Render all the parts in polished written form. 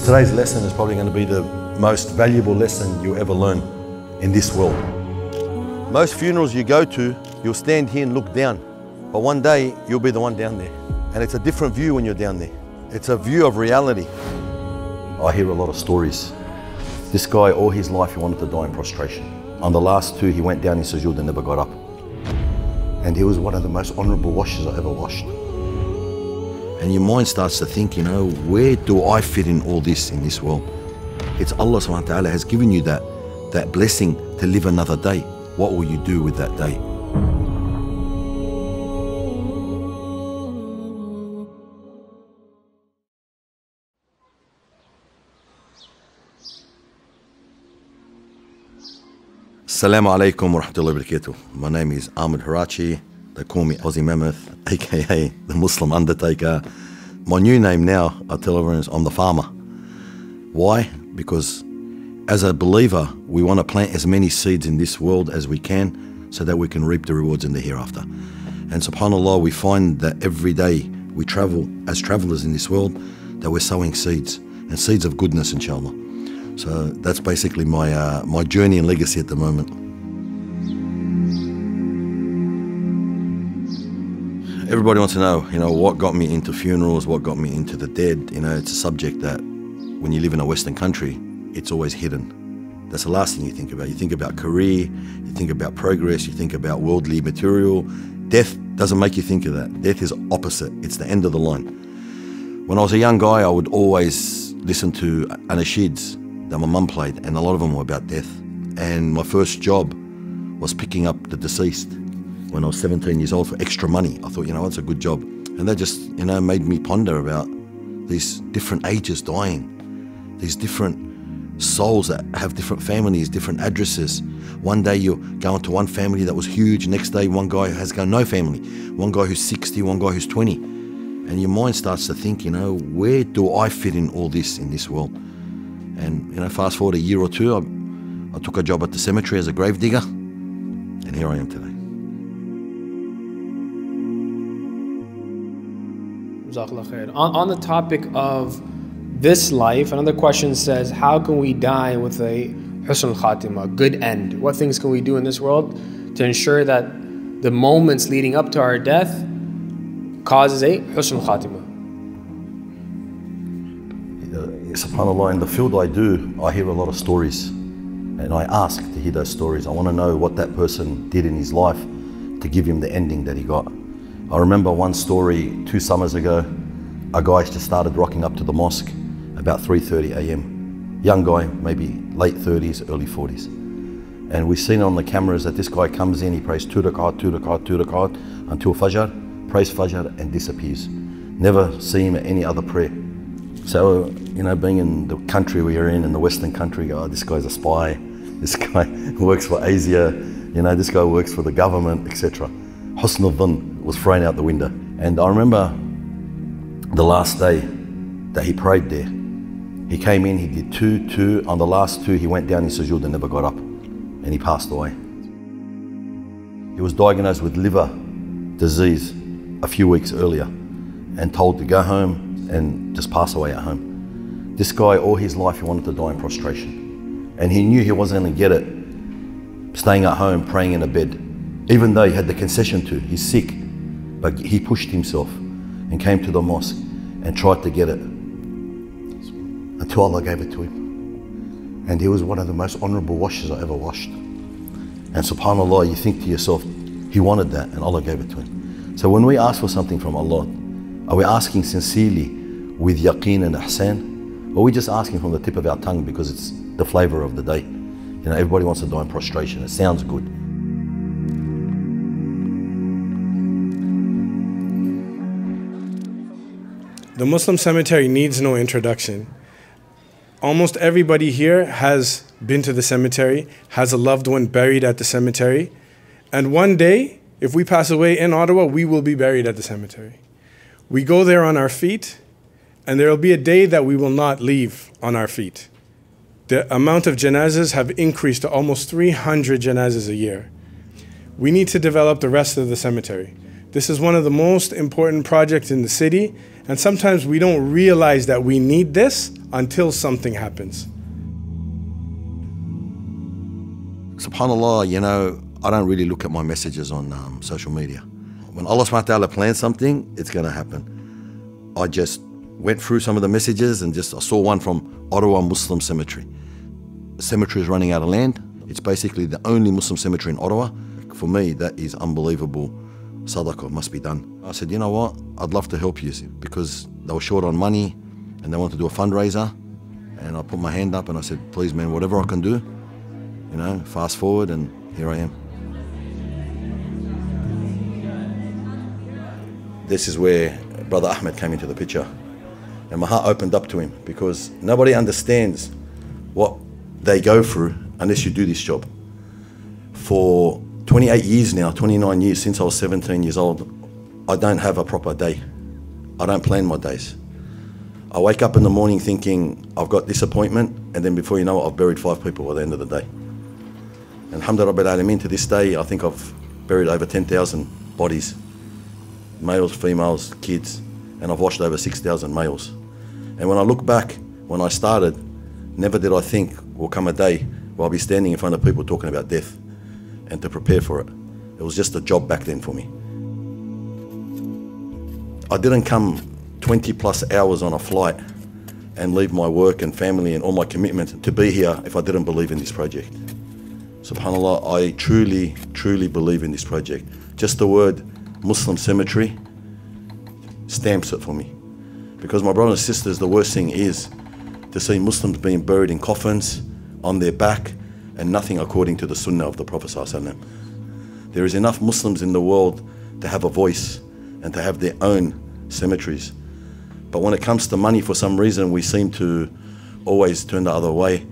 Today's lesson is probably going to be the most valuable lesson you ever learn in this world. Most funerals you go to, you'll stand here and look down, but one day you'll be the one down there. And it's a different view when you're down there. It's a view of reality. I hear a lot of stories. This guy, all his life, he wanted to die in prostration. On the last two, he went down in sujood and never got up. And he was one of the most honorable washes I ever washed. And your mind starts to think, you know, where do I fit in all this in this world? It's Allah subhanahu wa ta'ala has given you that blessing to live another day. What will you do with that day? Assalamu alaikum wa rahmatullahi wa barakatuh. My name is Ahmad Hraichie. They call me Aussie Mammoth, aka the Muslim Undertaker. My new name now, I tell everyone, is I'm the farmer. Why? Because as a believer, we want to plant as many seeds in this world as we can so that we can reap the rewards in the hereafter. And subhanAllah, we find that every day we travel as travelers in this world, that we're sowing seeds, and seeds of goodness, inshallah. So that's basically my journey and legacy at the moment. Everybody wants to know, what got me into funerals, what got me into the dead. It's a subject that when you live in a Western country, it's always hidden. That's the last thing you think about. You think about career, you think about progress, you think about worldly material. Death doesn't make you think of that. Death is opposite. It's the end of the line. When I was a young guy, I would always listen to anasheeds that my mum played, and a lot of them were about death. And my first job was picking up the deceased when I was 17 years old for extra money. I thought, it's a good job. And that just, made me ponder about these different ages dying, these different souls that have different families, different addresses. One day you're going to one family that was huge, next day one guy has got no family, one guy who's 60, one guy who's 20. And your mind starts to think, where do I fit in all this in this world? And fast forward a year or two, I took a job at the cemetery as a grave digger, and here I am today. On the topic of this life, another question says, how can we die with a husn khatima, good end? What things can we do in this world to ensure that the moments leading up to our death causes a husn khatima? SubhanAllah, in the field I do, I hear a lot of stories, and I ask to hear those stories. I want to know what that person did in his life to give him the ending that he got. I remember one story 2 summers ago. A guy just started rocking up to the mosque about 3:30 a.m. Young guy, maybe late 30s, early 40s. And we've seen on the cameras that this guy comes in, he prays 2 rakat, 2 rakat, 2 rakat until Fajr, prays Fajr and disappears. Never see him at any other prayer. So, being in the country we are in the Western country, this guy's a spy, this guy works for Asia, this guy works for the government, etc. Husn al-dhann was thrown out the window. And I remember the last day that he prayed there, he came in, he did 2, on the last 2 he went down in sujood and never got up, and he passed away. He was diagnosed with liver disease a few weeks earlier and told to go home and just pass away at home. This guy, all his life, he wanted to die in prostration. And he knew he wasn't going to get it staying at home, praying in a bed. Even though he had the concession to, he's sick, but he pushed himself and came to the mosque and tried to get it until Allah gave it to him. And he was one of the most honorable washes I ever washed. And subhanAllah, you think to yourself, he wanted that and Allah gave it to him. So when we ask for something from Allah, are we asking sincerely with yaqeen and ihsan? Or are we just asking from the tip of our tongue because it's the flavor of the day? Everybody wants to die in prostration. It sounds good. The Muslim cemetery needs no introduction. Almost everybody here has been to the cemetery, has a loved one buried at the cemetery. And one day, if we pass away in Ottawa, we will be buried at the cemetery. We go there on our feet, and there will be a day that we will not leave on our feet. The amount of janazas have increased to almost 300 janazas a year. We need to develop the rest of the cemetery. This is one of the most important projects in the city, and sometimes we don't realize that we need this until something happens. SubhanAllah, you know, I don't really look at my messages on social media. When Allah subhanahu wa ta'ala plans something, it's going to happen. I just went through some of the messages and I saw one from Ottawa Muslim Cemetery. The cemetery is running out of land. It's basically the only Muslim cemetery in Ottawa. For me, that is unbelievable. Sadaqah must be done. I said, you know what? I'd love to help you because they were short on money and they wanted to do a fundraiser. And I put my hand up and I said, please, man, whatever I can do, you know, fast forward, and here I am. This is where Brother Ahmed came into the picture. And my heart opened up to him because nobody understands what they go through unless you do this job. For 28 years now, 29 years, since I was 17 years old, I don't have a proper day. I don't plan my days. I wake up in the morning thinking I've got this appointment, and then before you know it, I've buried 5 people by the end of the day. And alhamdulillah rabbil alameen, to this day, I think I've buried over 10,000 bodies, males, females, kids, and I've washed over 6,000 males. And when I look back, when I started, never did I think will come a day where I'll be standing in front of people talking about death and to prepare for it. It was just a job back then for me. I didn't come 20 plus hours on a flight and leave my work and family and all my commitments to be here if I didn't believe in this project. SubhanAllah, I truly, truly believe in this project. Just the word Muslim Cemetery stamps it for me. Because my brothers and sisters, the worst thing is to see Muslims being buried in coffins, on their back, and nothing according to the Sunnah of the Prophet ﷺ. There is enough Muslims in the world to have a voice and to have their own cemeteries. But when it comes to money, for some reason, we seem to always turn the other way.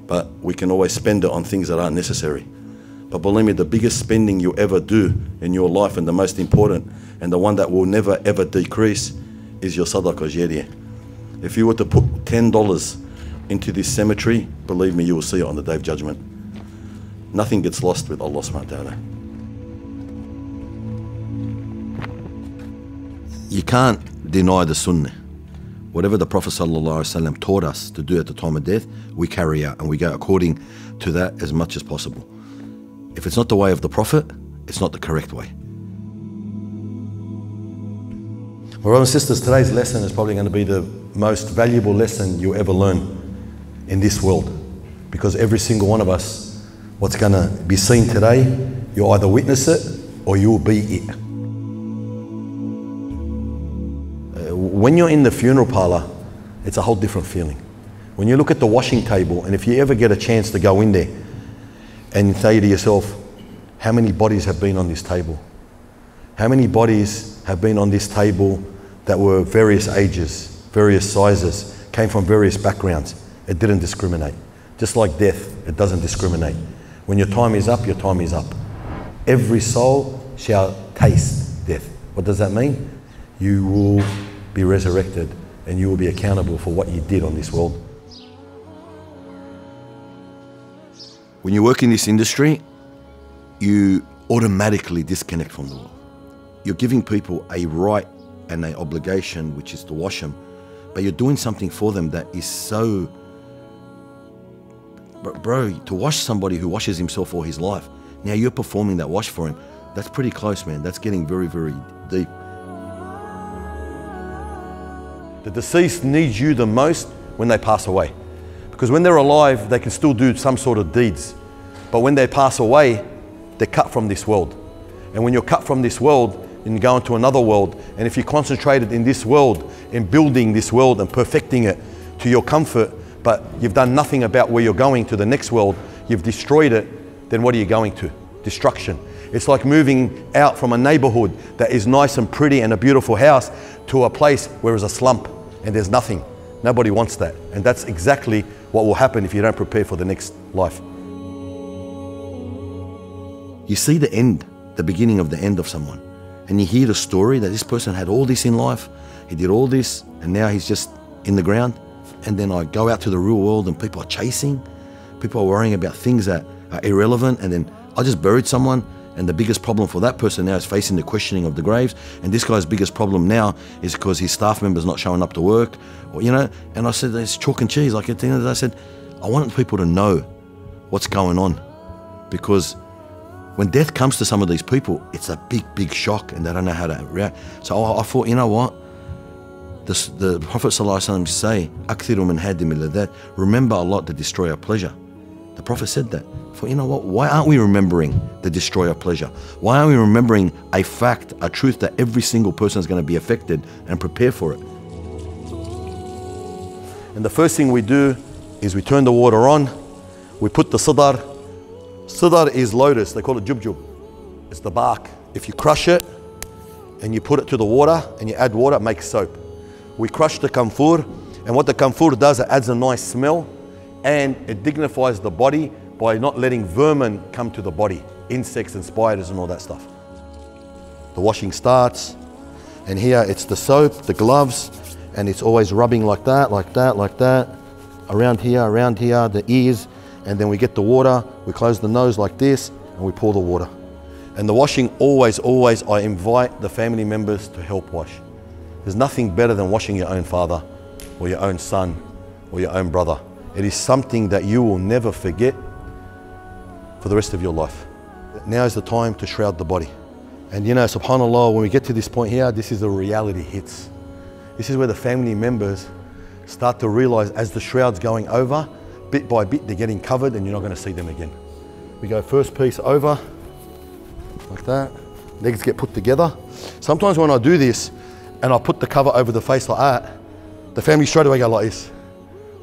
But we can always spend it on things that aren't necessary. But believe me, the biggest spending you ever do in your life, and the most important, and the one that will never ever decrease, is your Sadaqah Jariyah. If you were to put $10 into this cemetery, believe me, you will see it on the Day of Judgment. Nothing gets lost with Allah subhanahu wa ta'ala. You can't deny the Sunnah. Whatever the Prophet ﷺ taught us to do at the time of death, we carry out and we go according to that as much as possible. If it's not the way of the Prophet, it's not the correct way. My brothers and sisters, today's lesson is probably going to be the most valuable lesson you ever learn in this world. Because every single one of us, what's going to be seen today, you'll either witness it or you will be it. When you're in the funeral parlor, it's a whole different feeling. When you look at the washing table, and if you ever get a chance to go in there and say to yourself, how many bodies have been on this table? How many bodies have been on this table that were various ages, various sizes, came from various backgrounds? It didn't discriminate. Just like death, it doesn't discriminate. When your time is up, your time is up. Every soul shall taste death. What does that mean? You will be resurrected and you will be accountable for what you did on this world. When you work in this industry, you automatically disconnect from the world. You're giving people a right and an obligation, which is to wash them, but you're doing something for them that is so... Bro, to wash somebody who washes himself all his life, now you're performing that wash for him, that's pretty close, man. That's getting very, very deep. The deceased needs you the most when they pass away. Because when they're alive, they can still do some sort of deeds. But when they pass away, they're cut from this world. And when you're cut from this world, and you go into another world, and if you concentrated in this world, in building this world and perfecting it to your comfort, but you've done nothing about where you're going to the next world, you've destroyed it, then what are you going to? Destruction. It's like moving out from a neighborhood that is nice and pretty and a beautiful house to a place where there's a slump and there's nothing. Nobody wants that. And that's exactly what will happen if you don't prepare for the next life. You see the end, the beginning of the end of someone. And you hear the story that this person had all this in life, he did all this, and now he's just in the ground. And then I go out to the real world and people are chasing, people are worrying about things that are irrelevant, and then I just buried someone And the biggest problem for that person now is facing the questioning of the graves. And this guy's biggest problem now is because his staff member's not showing up to work, or, you know. And I said, it's chalk and cheese. Like at the end of the day, I said, I want people to know what's going on, because when death comes to some of these people, it's a big, big shock, and they don't know how to react. So I thought, you know what? The Prophet ﷺ say, "Akthiru min hadim al-ladat." Remember a lot, the destroyer of pleasure. The Prophet said that. I thought, you know what? Why aren't we remembering the destroyer of pleasure? Why aren't we remembering a fact, a truth that every single person is going to be affected, and prepare for it? And the first thing we do is we turn the water on. We put the sidar. Sidar is lotus. They call it jubjub. It's the bark. If you crush it and you put it to the water and you add water, it makes soap. We crush the camphor, and what the camphor does, it adds a nice smell, and it dignifies the body by not letting vermin come to the body, insects and spiders and all that stuff. The washing starts, and here it's the soap, the gloves, and it's always rubbing like that, like that, like that, around here, the ears, and then we get the water, we close the nose like this, and we pour the water. And the washing, always, I invite the family members to help wash. There's nothing better than washing your own father, or your own son, or your own brother. It is something that you will never forget for the rest of your life. Now is the time to shroud the body. And you know, subhanAllah, when we get to this point here, this is the reality hits. This is where the family members start to realize, as the shroud's going over, bit by bit, they're getting covered and you're not going to see them again. We go first piece over, like that. Legs get put together. Sometimes when I do this, and I put the cover over the face like that, the family straight away go like this.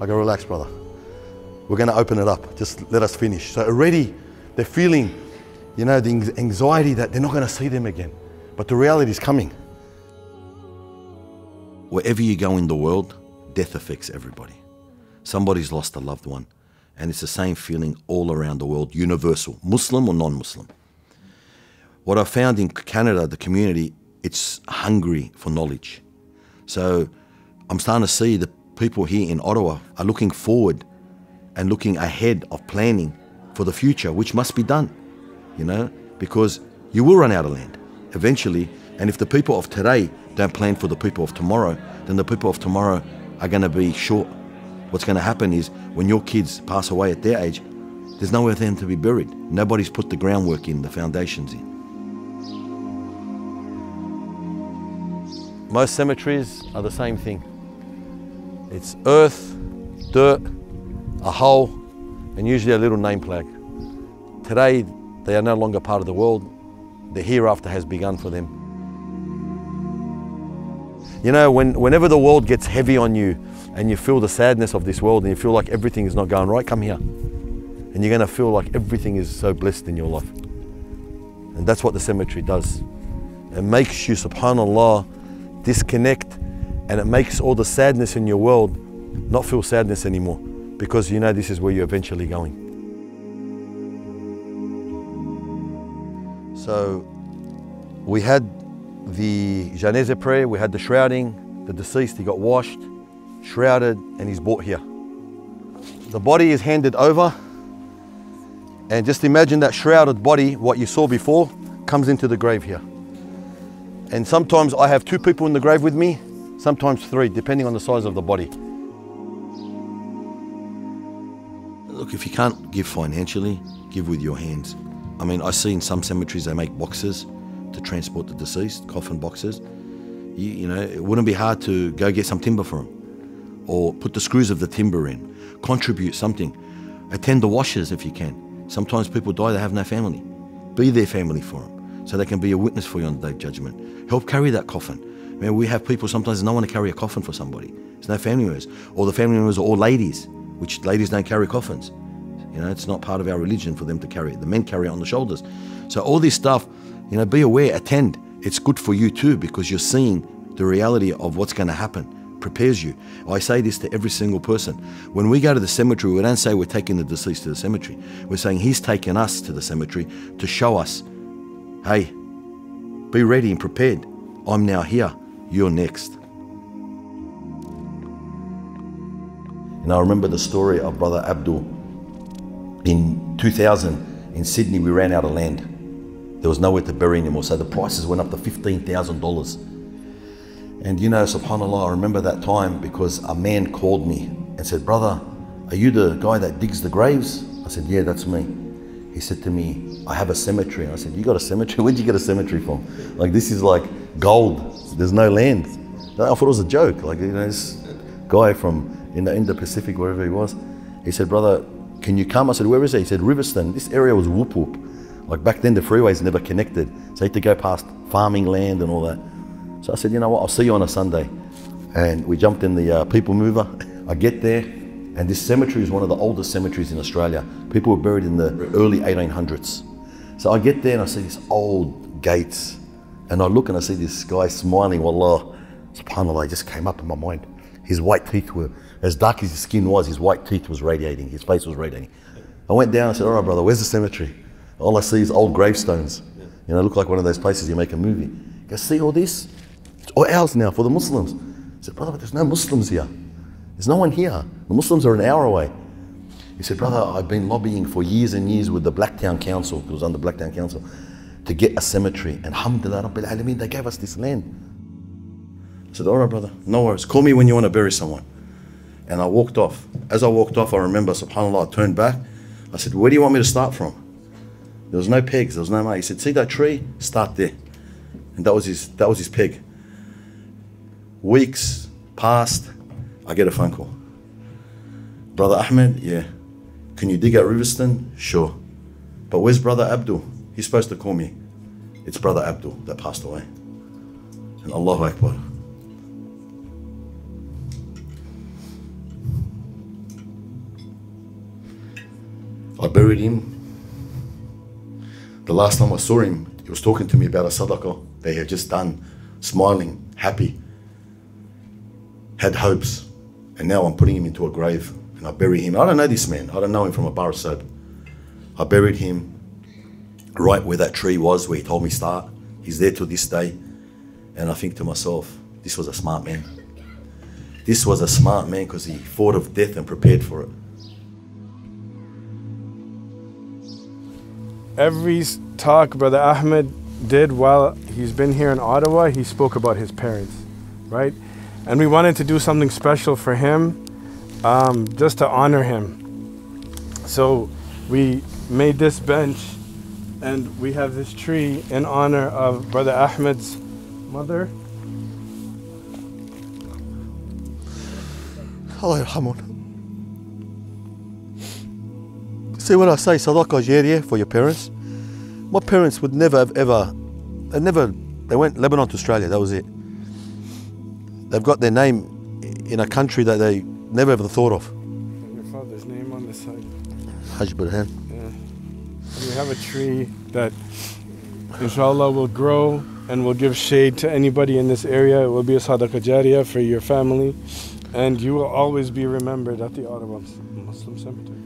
I go, relax, brother. We're going to open it up. Just let us finish. So already they're feeling, you know, the anxiety that they're not going to see them again. But the reality is coming. Wherever you go in the world, death affects everybody. Somebody's lost a loved one. And it's the same feeling all around the world, universal, Muslim or non-Muslim. What I found in Canada, the community, it's hungry for knowledge. So I'm starting to see the people here in Ottawa are looking forward and looking ahead of planning for the future, which must be done, you know, because you will run out of land eventually. And if the people of today don't plan for the people of tomorrow, then the people of tomorrow are going to be short. What's going to happen is when your kids pass away at their age, there's nowhere for them to be buried. Nobody's put the groundwork in, the foundations in. Most cemeteries are the same thing. It's earth, dirt, a hole, and usually a little name flag. Today, they are no longer part of the world. The hereafter has begun for them. You know, whenever the world gets heavy on you and you feel the sadness of this world and you feel like everything is not going right, come here. And you're going to feel like everything is so blessed in your life. And that's what the cemetery does. It makes you, subhanAllah, disconnect, and it makes all the sadness in your world not feel sadness anymore, because you know this is where you're eventually going. So we had the Janazah prayer, we had the shrouding, the deceased, he got washed, shrouded, and he's brought here. The body is handed over, and just imagine that shrouded body, what you saw before, comes into the grave here. And sometimes I have 2 people in the grave with me, sometimes 3, depending on the size of the body. Look, if you can't give financially, give with your hands. I mean, I see in some cemeteries they make boxes to transport the deceased, coffin boxes. You know, it wouldn't be hard to go get some timber for them, or put the screws of the timber in, contribute something. Attend the washes if you can. Sometimes people die, they have no family. Be their family for them, so they can be a witness for you on the day of judgment. Help carry that coffin. I mean, we have people, sometimes there's no one to carry a coffin for somebody. There's no family members. Or the family members are all ladies, which ladies don't carry coffins. You know, it's not part of our religion for them to carry it. The men carry it on the shoulders. So all this stuff, you know, be aware, attend. It's good for you too, because you're seeing the reality of what's going to happen. Prepares you. I say this to every single person. When we go to the cemetery, we don't say we're taking the deceased to the cemetery. We're saying he's taken us to the cemetery to show us, hey, be ready and prepared. I'm now here, you're next. And I remember the story of Brother Abdul. In 2000, in Sydney, we ran out of land. There was nowhere to bury anymore, so the prices went up to $15,000. And you know, subhanAllah, I remember that time because a man called me and said, brother, are you the guy that digs the graves? I said, yeah, that's me. He said to me, I have a cemetery. I said, you got a cemetery? Where'd you get a cemetery from? Like, this is like gold. There's no land. I thought it was a joke. Like, you know, this guy from in the Pacific, wherever he was. He said, brother, can you come? I said, where is it? He said, Riverston. This area was whoop whoop. Like back then the freeways never connected. So you had to go past farming land and all that. So I said, you know what, I'll see you on a Sunday. And we jumped in the people mover. I get there, and this cemetery is one of the oldest cemeteries in Australia. People were buried in the early 1800s. So I get there and I see these old gates. And I look and I see this guy smiling, wallah, subhanAllah, it just came up in my mind. His white teeth were, as dark as his skin was, his white teeth was radiating, his face was radiating. I went down and said, all right, brother, where's the cemetery? All I see is old gravestones. You know, look like one of those places you make a movie. He goes, see all this? It's all ours now for the Muslims. I said, brother, but there's no Muslims here. There's no one here. The Muslims are an hour away. He said, brother, I've been lobbying for years and years with the Blacktown Council, it was under Blacktown Council, to get a cemetery. And alhamdulillah, Rabbil Alameen, they gave us this land. I said, all right, brother, no worries. Call me when you want to bury someone. And I walked off. As I walked off, I remember, subhanAllah, I turned back. I said, where do you want me to start from? There was no pegs, there was no money. He said, see that tree? Start there. And that was his peg. Weeks passed, I get a phone call. Brother Ahmed, yeah. Can you dig at Riverston? Sure. But where's Brother Abdul? He's supposed to call me. It's Brother Abdul that passed away. And Allahu Akbar. I buried him. The last time I saw him, he was talking to me about a sadaqah they had just done, smiling, happy, had hopes. And now I'm putting him into a grave and I bury him. I don't know this man. I don't know him from a bar of soap. I buried him right where that tree was, where he told me start. He's there till this day. And I think to myself, this was a smart man. This was a smart man because he thought of death and prepared for it. Every talk Brother Ahmed did while he's been here in Ottawa, he spoke about his parents, right? And we wanted to do something special for him, just to honor him. So we made this bench and we have this tree in honor of Brother Ahmed's mother. Allah yarhamon. See what I say, Sadaqah Jariyah for your parents. My parents would never have ever, they went Lebanon to Australia, that was it. They've got their name in a country that they never ever thought of. And your father's name on the side. Hajj Burhan. Yeah. And we have a tree that inshallah will grow and will give shade to anybody in this area. It will be a Sadaqah Jariyah for your family. And you will always be remembered at the Ottawa Muslim Cemetery.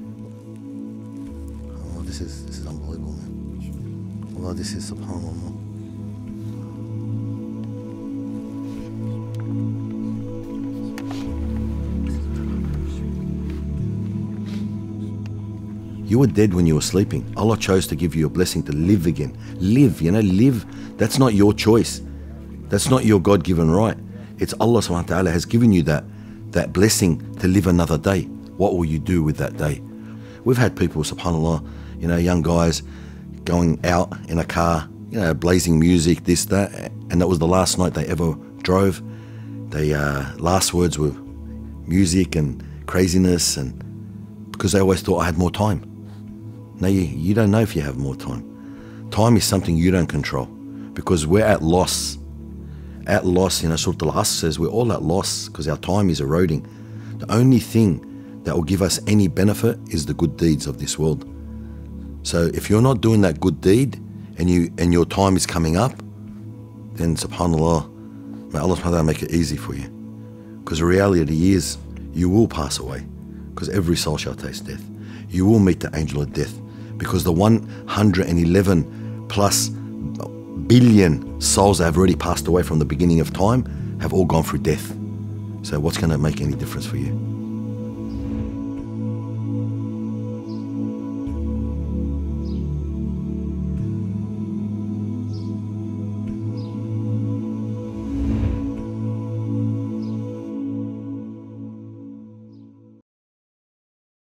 Oh, this is unbelievable, man. Allah, this is subhanAllah. You were dead when you were sleeping. Allah chose to give you a blessing to live again. Live, you know, live. That's not your choice. That's not your God-given right. It's Allah subhanahu wa ta'ala has given you that blessing to live another day. What will you do with that day? We've had people, subhanAllah, you know, young guys going out in a car, you know, blazing music, this, that, and that was the last night they ever drove. They last words were music and craziness, and because they always thought I had more time. No, you don't know if you have more time. Time is something you don't control, because we're at loss. At loss, you know, Surah Al-Asr says we're all at loss because our time is eroding. The only thing that will give us any benefit is the good deeds of this world. So if you're not doing that good deed and your time is coming up, then subhanAllah, may Allah subhanahu wa ta'ala make it easy for you. Because the reality is you will pass away, because every soul shall taste death. You will meet the angel of death, because the 111 plus billion souls that have already passed away from the beginning of time have all gone through death. So what's going to make any difference for you?